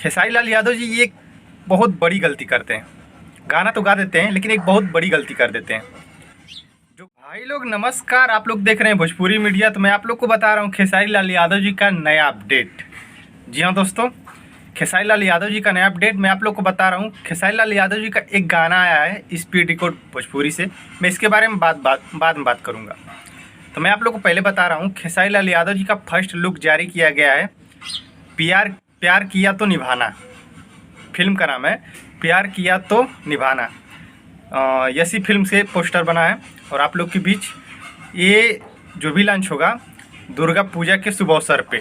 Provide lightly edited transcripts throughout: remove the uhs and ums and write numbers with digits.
खेसारी लाल यादव जी ये एक बहुत बड़ी गलती करते हैं। गाना तो गा देते हैं लेकिन एक बहुत बड़ी गलती कर देते हैं। जो भाई लोग नमस्कार, आप लोग देख रहे हैं भोजपुरी मीडिया। तो मैं आप लोग को बता रहा हूँ खेसारी लाल यादव जी का नया अपडेट। जी हाँ दोस्तों, खेसारी लाल यादव जी का नया अपडेट मैं आप लोग को बता रहा हूँ। खेसारी लाल यादव जी का एक गाना आया है स्पीड रिकॉर्ड भोजपुरी से। मैं इसके बारे में बाद में बात करूँगा। तो मैं आप लोग को पहले बता रहा हूँ, खेसारी लाल यादव जी का फर्स्ट लुक जारी किया गया है। प्यार किया तो निभाना, फिल्म का नाम है प्यार किया तो निभाना। यसी फिल्म से पोस्टर बना है और आप लोग के बीच ये जो भी लॉन्च होगा दुर्गा पूजा के शुभ अवसर पे।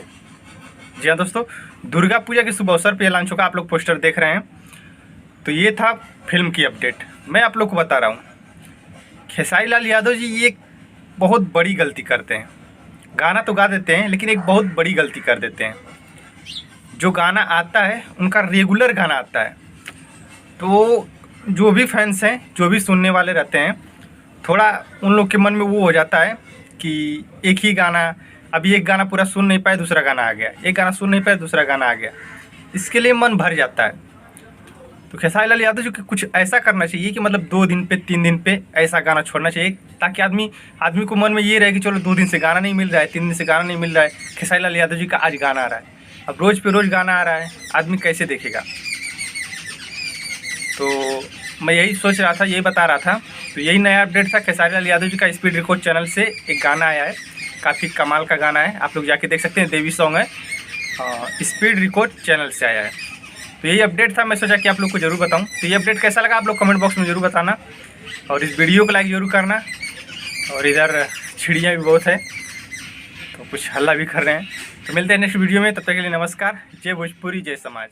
जी हाँ दोस्तों, दुर्गा पूजा के शुभ अवसर पे लॉन्च होगा। आप लोग पोस्टर देख रहे हैं। तो ये था फिल्म की अपडेट। मैं आप लोग को बता रहा हूँ, खेसारी लाल यादव जी ये बहुत बड़ी गलती करते हैं। गाना तो गा देते हैं लेकिन एक बहुत बड़ी गलती कर देते हैं। जो गाना आता है उनका रेगुलर गाना आता है, तो जो भी फैंस हैं, जो भी सुनने वाले रहते हैं, थोड़ा उन लोग के मन में वो हो जाता है कि एक ही गाना, अभी एक गाना पूरा सुन नहीं पाए दूसरा गाना आ गया, एक गाना सुन नहीं पाए दूसरा गाना आ गया, इसके लिए मन भर जाता है। तो खेसारी लाल यादव जी को कुछ ऐसा करना चाहिए कि मतलब 2 दिन पे 3 दिन पे ऐसा गाना छोड़ना चाहिए, ताकि आदमी को मन में ये रहे कि चलो 2 दिन से गाना नहीं मिल रहा है, 3 दिन से गाना नहीं मिल रहा है, खेसारी लाल यादव जी का आज गाना आ रहा है। अब रोज़ पे रोज़ गाना आ रहा है, आदमी कैसे देखेगा। तो मैं यही सोच रहा था, यही बता रहा था। तो यही नया अपडेट था खेसारी लाल यादव जी का। स्पीड रिकॉर्ड चैनल से एक गाना आया है, काफ़ी कमाल का गाना है, आप लोग जाके देख सकते हैं। देवी सॉन्ग है, स्पीड रिकॉर्ड चैनल से आया है। तो यही अपडेट था, मैं सोचा कि आप लोग को ज़रूर बताऊं। तो ये अपडेट कैसा लगा आप लोग कमेंट बॉक्स में ज़रूर बताना, और इस वीडियो को लाइक ज़रूर करना। और इधर चिड़ियाँ भी बहुत है तो कुछ हल्ला भी कर रहे हैं। तो मिलते हैं नेक्स्ट वीडियो में, तब तक के लिए नमस्कार। जय भोजपुरी, जय समाज।